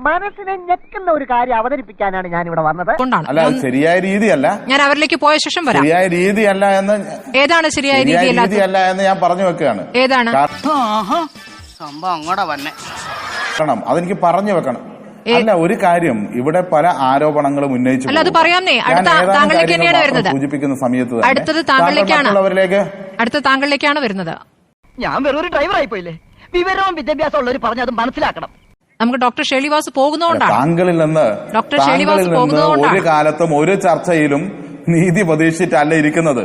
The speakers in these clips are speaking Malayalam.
മനസ്സിനെ ഞെക്കുന്ന ഒരു കാര്യം അവതരിപ്പിക്കാനാണ് ഞാൻ ഇവിടെ വന്നത്. അല്ല, ശരിയായ രീതിയല്ല. ഞാൻ അവരിലേക്ക് പോയ ശേഷം വരാം. ശരിയായ രീതിയല്ല എന്ന്. ഏതാണ് ശരിയായ രീതിയല്ല എന്ന് ഞാൻ പറഞ്ഞു വെക്കുകയാണ്. ഏതാണ് സംഭവം അങ്ങോട്ട് വന്നെ കാരണം അതെനിക്ക് പറഞ്ഞു വെക്കണം. അല്ല, ഒരു കാര്യം, ഇവിടെ പല ആരോപണങ്ങളും ഉന്നയിച്ചു. അല്ല, അത് പറയാന്നേ. താങ്കളിലേക്ക് തന്നെയാണ് വരുന്നത്. സൂചിപ്പിക്കുന്ന സമയത്ത് അടുത്തത് താങ്കളിലേക്കാണ് വരുന്നത്. ഞാൻ വെറൊരു ഡ്രൈവർ ആയി പോയില്ലേ? വിവരവും വിദ്യാഭ്യാസം ഉള്ളവർ പറഞ്ഞ് അത് മനസ്സിലാക്കണം. നമുക്ക് ഡോക്ടർ ഷേളിവാസ് പോകുന്നതുകൊണ്ടാണ്. താങ്കളിൽ നിന്ന് ഒരു കാലത്തും ഒരു ചർച്ചയിലും നീതി പ്രതീക്ഷിച്ചിട്ടല്ല ഇരിക്കുന്നത്.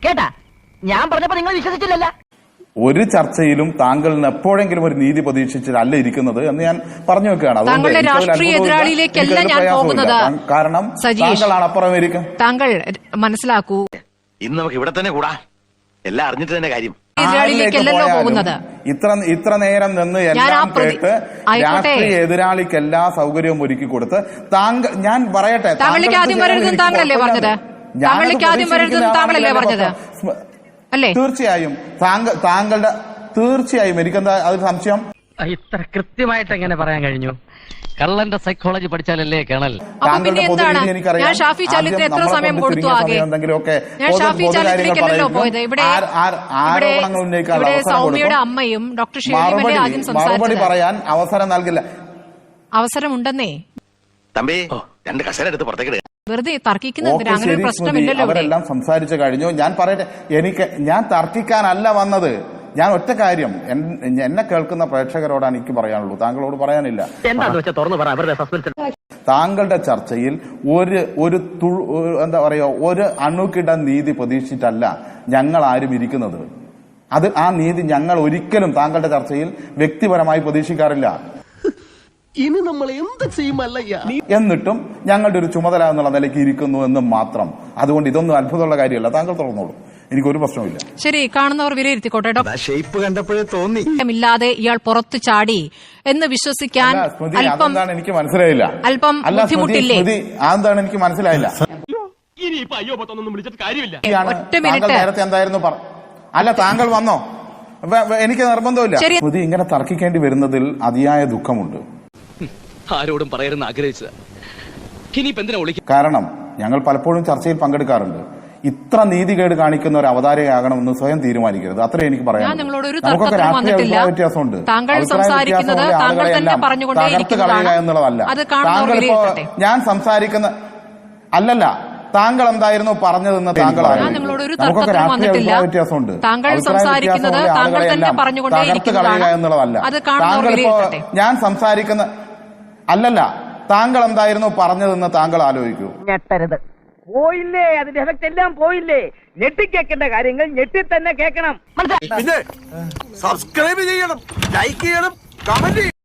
കേട്ടാ, ഞാൻ പറഞ്ഞപ്പോ നിങ്ങൾ വിശ്വസിച്ചില്ലല്ല. ഒരു ചർച്ചയിലും താങ്കളിൽ നിന്ന് എപ്പോഴെങ്കിലും ഒരു നീതി പ്രതീക്ഷിച്ചിട്ടല്ല ഇരിക്കുന്നത് എന്ന് ഞാൻ പറഞ്ഞു വെക്കുകയാണ്. താങ്കളുടെ രാഷ്ട്രീയ എതിരാളിയിലേക്കല്ല ഞാൻ പോകുന്നത്. കാരണം താങ്കളാണ് അപ്പുറം ഇരിക്കും. താങ്കൾ മനസ്സിലാക്കൂ, ഇന്ന് നമുക്ക് ഇവിടെ തന്നെ കൂടാ, എല്ലാം അറിഞ്ഞിട്ട് തന്നെ കാര്യം. എതിരാളിയിലേക്കല്ലല്ലോ പോകുന്നത്. ഇത്ര നേരം നിന്ന് എല്ലാം കേട്ട് രാഷ്ട്രീയ എതിരാളിക്ക് എല്ലാ സൗകര്യവും ഒരുക്കി കൊടുത്ത് ഞാൻ പറയട്ടെ, താങ്കളിലേക്ക് ആദ്യം വരരുതെന്ന് താങ്കളല്ലേ പറഞ്ഞത്? താങ്കളിലേക്ക് ആദ്യം വരരുതെന്ന് താങ്കളല്ലേ പറഞ്ഞത്? അല്ലേ? തീർച്ചയായും തീർച്ചയായും എനിക്കെന്താ അതിൽ സംശയം? ഇത്ര കൃത്യമായിട്ട് എങ്ങനെ പറയാൻ കഴിഞ്ഞു? കള്ളന്റെ സൈക്കോളജി പഠിച്ചാലല്ലേ കേണൽ. ഞാൻ ഷാഫി ചാലിത്തിന് എത്ര സമയം കൊടുത്തു? ആകെ ഞാൻ ഷാഫി ചാലിത്തിലേക്കല്ലോ പോയത്. ഇവിടെ സൗമ്യയുടെ അമ്മയും ഡോക്ടർ ഷേലിമല്ലേ ആദ്യം മറുപടി പറയാൻ അവസരം നൽകില്ല. അവസരമുണ്ടെന്നേ. തമ്പി, രണ്ട് കസേര എടുത്ത് പുറത്തേക്ക് വെറുതെ തർക്കിക്കുന്നത് അങ്ങനെ ഒരു പ്രശ്നമില്ലല്ലോ. അവരെല്ലാം സംസാരിച്ചു കഴിഞ്ഞു. ഞാൻ പറയട്ടെ, ഞാൻ തർക്കിക്കാനല്ല വന്നത്. ഞാൻ ഒറ്റ കാര്യം എന്നെ കേൾക്കുന്ന പ്രേക്ഷകരോടാണ് എനിക്ക് പറയാനുള്ളൂ, താങ്കളോട് പറയാനില്ല. താങ്കളുടെ ചർച്ചയിൽ എന്താ പറയാ, ഒരു അണുക്കിട നീതി പ്രതീക്ഷിച്ചിട്ടല്ല ഞങ്ങൾ ആരും ഇരിക്കുന്നത്. ആ നീതി ഞങ്ങൾ ഒരിക്കലും താങ്കളുടെ ചർച്ചയിൽ വ്യക്തിപരമായി പ്രതീക്ഷിക്കാറില്ല. ഇനി നമ്മൾ എന്ത് ചെയ്യുമല്ലയ്യ? എന്നിട്ടും ഞങ്ങളുടെ ഒരു ചുമതല എന്നുള്ള നിലയ്ക്ക് ഇരിക്കുന്നു എന്ന് മാത്രം. അതുകൊണ്ട് ഇതൊന്നും അത്ഭുതമുള്ള കാര്യമല്ല. താങ്കൾ തുറന്നോളൂ, എനിക്കൊരു പ്രശ്നമില്ല. ശരി, കാണുന്നവർ വിലയിരുത്തിക്കോട്ടെ. ഷേപ്പ് കണ്ടപ്പോഴേ തോന്നി ഇല്ലാതെ ഇയാൾ പുറത്തു ചാടി എന്ന് വിശ്വസിക്കാൻ അതെന്താണ് എനിക്ക് മനസ്സിലായില്ല. അല്പം ബുദ്ധിമുട്ടില്ലേ? അതെന്താണ് എനിക്ക് മനസ്സിലായില്ല. ഒറ്റ മിനിറ്റ്. നേരത്തെ എന്തായിരുന്നു അല്ല, താങ്കൾ വന്നോ? എനിക്ക് നിർബന്ധമില്ല. സ്മൃതി, ഇങ്ങനെ തർക്കിക്കേണ്ടി വരുന്നതിൽ അതിയായ ദുഃഖമുണ്ട്. ആരോടും പറയരുതെന്ന് ആഗ്രഹിച്ചത്. കാരണം ഞങ്ങൾ പലപ്പോഴും ചർച്ചയിൽ പങ്കെടുക്കാറുണ്ട്. ഇത്ര നീതികേട് കാണിക്കുന്ന ഒരു അവതാരകയാകണമെന്ന് സ്വയം തീരുമാനിക്കരുത്. അത്രേ എനിക്ക് പറയാം. നമുക്കൊക്കെ രാഷ്ട്രീയ അഭിപ്രായ വ്യത്യാസമുണ്ട്. തകർത്ത് കളയുക എന്നുള്ളതല്ല. താങ്കളിപ്പോ ഞാൻ സംസാരിക്കുന്ന അല്ലല്ല, താങ്കൾ എന്തായിരുന്നു പറഞ്ഞതെന്ന് താങ്കൾ നമുക്കൊക്കെ രാഷ്ട്രീയ അഭിപ്രായ വ്യത്യാസമുണ്ട്. തകർത്ത് കളയുക എന്നുള്ളതല്ല. താങ്കളിപ്പോ ഞാൻ സംസാരിക്കുന്ന അല്ലല്ല, താങ്കൾ എന്തായിരുന്നു പറഞ്ഞതെന്ന് താങ്കൾ ആലോചിക്കൂ. ഞെട്ടരുത്. പോയില്ലേ, അതിന്റെ എഫക്ട് എല്ലാം പോയില്ലേ. ഞെട്ടിക്കേക്കേണ്ട കാര്യങ്ങൾ ഞെട്ടി തന്നെ കേൾക്കണം. സബ്സ്ക്രൈബ് ചെയ്യണം, ലൈക്ക് ചെയ്യണം, കമന്റ്